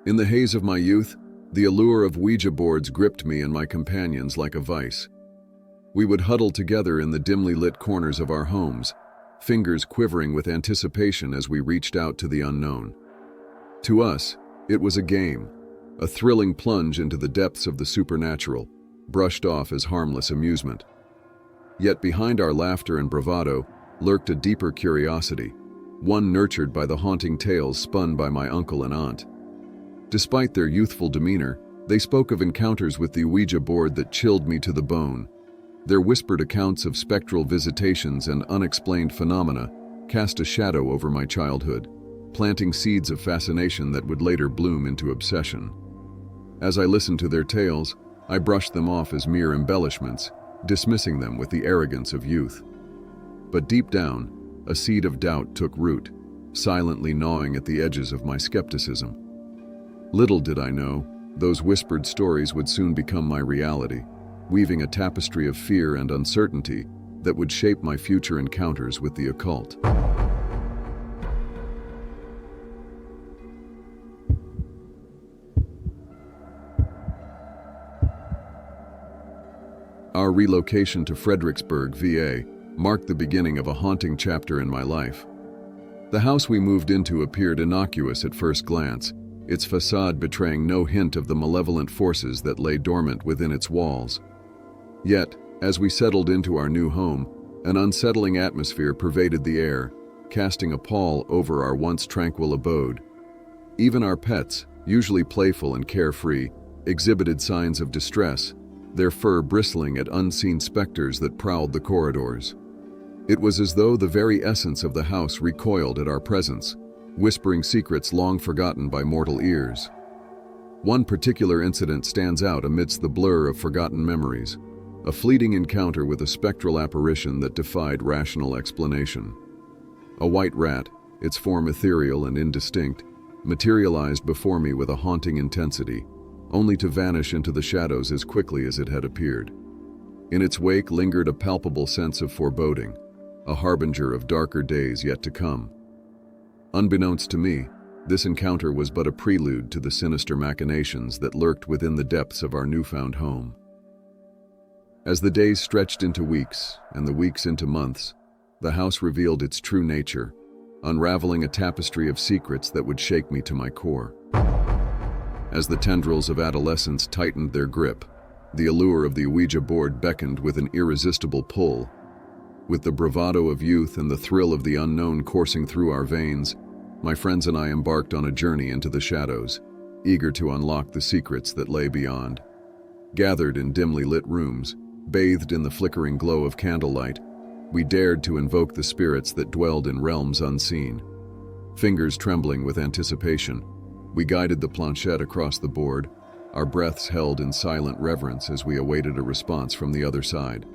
In the haze of my youth, the allure of Ouija boards gripped me and my companions like a vice. We would huddle together in the dimly lit corners of our homes, fingers quivering with anticipation as we reached out to the unknown. To us, it was a game, a thrilling plunge into the depths of the supernatural, brushed off as harmless amusement. Yet behind our laughter and bravado lurked a deeper curiosity, one nurtured by the haunting tales spun by my uncle and aunt. Despite their youthful demeanor, they spoke of encounters with the Ouija board that chilled me to the bone. Their whispered accounts of spectral visitations and unexplained phenomena cast a shadow over my childhood, planting seeds of fascination that would later bloom into obsession. As I listened to their tales, I brushed them off as mere embellishments, dismissing them with the arrogance of youth. But deep down, a seed of doubt took root, silently gnawing at the edges of my skepticism. Little did I know, those whispered stories would soon become my reality, weaving a tapestry of fear and uncertainty that would shape my future encounters with the occult. Our relocation to Fredericksburg, VA, marked the beginning of a haunting chapter in my life. The house we moved into appeared innocuous at first glance, its facade betraying no hint of the malevolent forces that lay dormant within its walls. Yet, as we settled into our new home, an unsettling atmosphere pervaded the air, casting a pall over our once tranquil abode. Even our pets, usually playful and carefree, exhibited signs of distress, their fur bristling at unseen specters that prowled the corridors. It was as though the very essence of the house recoiled at our presence, whispering secrets long forgotten by mortal ears. One particular incident stands out amidst the blur of forgotten memories, a fleeting encounter with a spectral apparition that defied rational explanation. A white rat, its form ethereal and indistinct, materialized before me with a haunting intensity, only to vanish into the shadows as quickly as it had appeared. In its wake lingered a palpable sense of foreboding, a harbinger of darker days yet to come. Unbeknownst to me, this encounter was but a prelude to the sinister machinations that lurked within the depths of our newfound home. As the days stretched into weeks, and the weeks into months, the house revealed its true nature, unraveling a tapestry of secrets that would shake me to my core. As the tendrils of adolescence tightened their grip, the allure of the Ouija board beckoned with an irresistible pull. With the bravado of youth and the thrill of the unknown coursing through our veins, my friends and I embarked on a journey into the shadows, eager to unlock the secrets that lay beyond. Gathered in dimly lit rooms, bathed in the flickering glow of candlelight, we dared to invoke the spirits that dwelled in realms unseen. Fingers trembling with anticipation, we guided the planchette across the board, our breaths held in silent reverence as we awaited a response from the other side.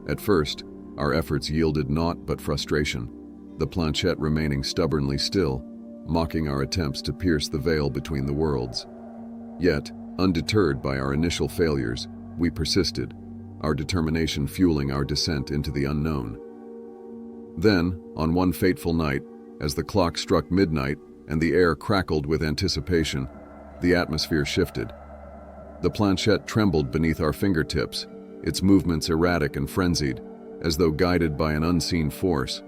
At first, our efforts yielded naught but frustration, the planchette remaining stubbornly still, mocking our attempts to pierce the veil between the worlds. Yet, undeterred by our initial failures, we persisted, our determination fueling our descent into the unknown. Then, on one fateful night, as the clock struck midnight and the air crackled with anticipation, the atmosphere shifted. The planchette trembled beneath our fingertips, its movements erratic and frenzied, as though guided by an unseen force.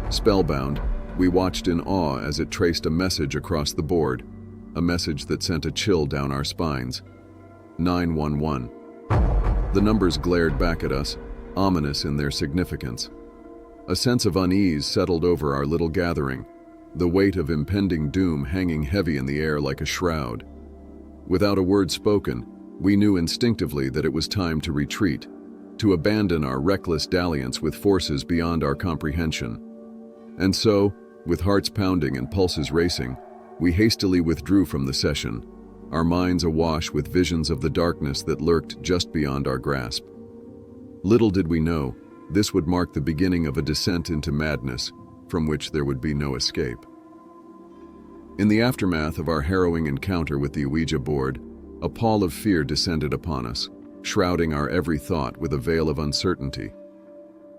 Spellbound, we watched in awe as it traced a message across the board, a message that sent a chill down our spines. 911. The numbers glared back at us, ominous in their significance. A sense of unease settled over our little gathering, the weight of impending doom hanging heavy in the air like a shroud. Without a word spoken, we knew instinctively that it was time to retreat, to abandon our reckless dalliance with forces beyond our comprehension. And so, with hearts pounding and pulses racing, we hastily withdrew from the session, our minds awash with visions of the darkness that lurked just beyond our grasp. Little did we know, this would mark the beginning of a descent into madness, from which there would be no escape. In the aftermath of our harrowing encounter with the Ouija board, a pall of fear descended upon us, shrouding our every thought with a veil of uncertainty.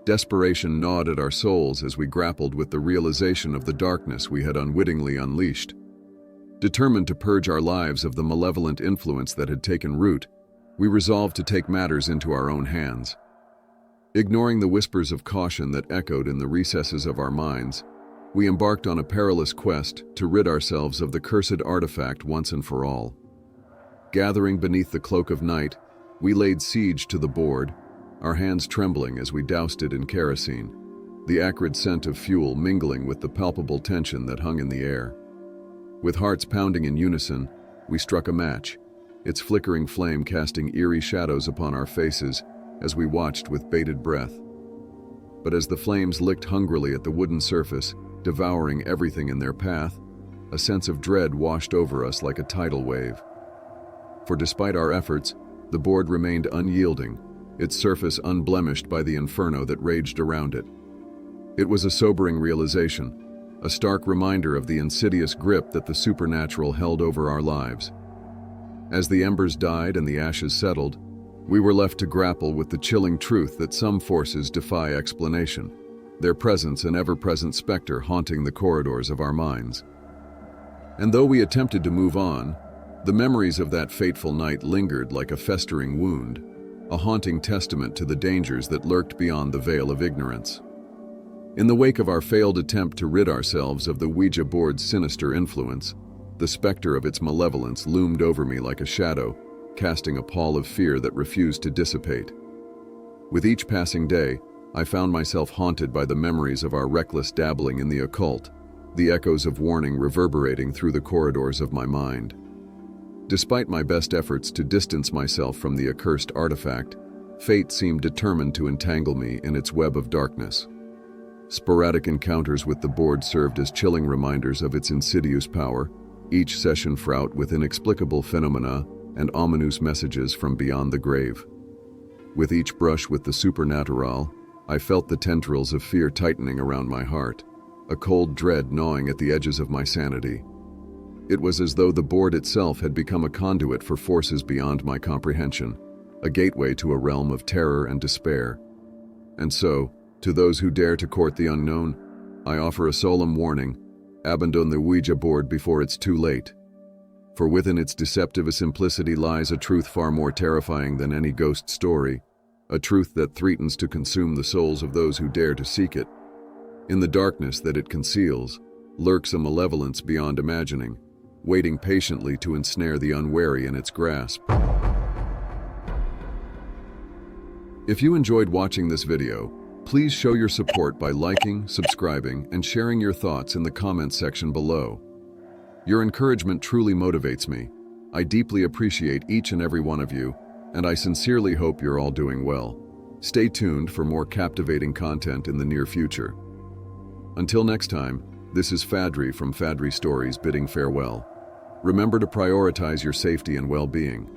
Desperation gnawed at our souls as we grappled with the realization of the darkness we had unwittingly unleashed. Determined to purge our lives of the malevolent influence that had taken root, we resolved to take matters into our own hands. Ignoring the whispers of caution that echoed in the recesses of our minds, we embarked on a perilous quest to rid ourselves of the cursed artifact once and for all. Gathering beneath the cloak of night, we laid siege to the board, our hands trembling as we doused it in kerosene, the acrid scent of fuel mingling with the palpable tension that hung in the air. With hearts pounding in unison, we struck a match, its flickering flame casting eerie shadows upon our faces as we watched with bated breath. But as the flames licked hungrily at the wooden surface, devouring everything in their path, a sense of dread washed over us like a tidal wave. For despite our efforts, the board remained unyielding, its surface unblemished by the inferno that raged around it. It was a sobering realization, a stark reminder of the insidious grip that the supernatural held over our lives. As the embers died and the ashes settled, we were left to grapple with the chilling truth that some forces defy explanation, their presence an ever-present specter haunting the corridors of our minds. And though we attempted to move on, the memories of that fateful night lingered like a festering wound, a haunting testament to the dangers that lurked beyond the veil of ignorance. In the wake of our failed attempt to rid ourselves of the Ouija board's sinister influence, the specter of its malevolence loomed over me like a shadow, casting a pall of fear that refused to dissipate. With each passing day, I found myself haunted by the memories of our reckless dabbling in the occult, the echoes of warning reverberating through the corridors of my mind. Despite my best efforts to distance myself from the accursed artifact, fate seemed determined to entangle me in its web of darkness. Sporadic encounters with the board served as chilling reminders of its insidious power, each session fraught with inexplicable phenomena and ominous messages from beyond the grave. With each brush with the supernatural, I felt the tendrils of fear tightening around my heart, a cold dread gnawing at the edges of my sanity. It was as though the board itself had become a conduit for forces beyond my comprehension, a gateway to a realm of terror and despair. And so, to those who dare to court the unknown, I offer a solemn warning: abandon the Ouija board before it's too late. For within its deceptive simplicity lies a truth far more terrifying than any ghost story, a truth that threatens to consume the souls of those who dare to seek it. In the darkness that it conceals, lurks a malevolence beyond imagining, waiting patiently to ensnare the unwary in its grasp. If you enjoyed watching this video, please show your support by liking, subscribing, and sharing your thoughts in the comments section below. Your encouragement truly motivates me. I deeply appreciate each and every one of you, and I sincerely hope you're all doing well. Stay tuned for more captivating content in the near future. Until next time, this is Fadri from Fadri Stories bidding farewell. Remember to prioritize your safety and well-being.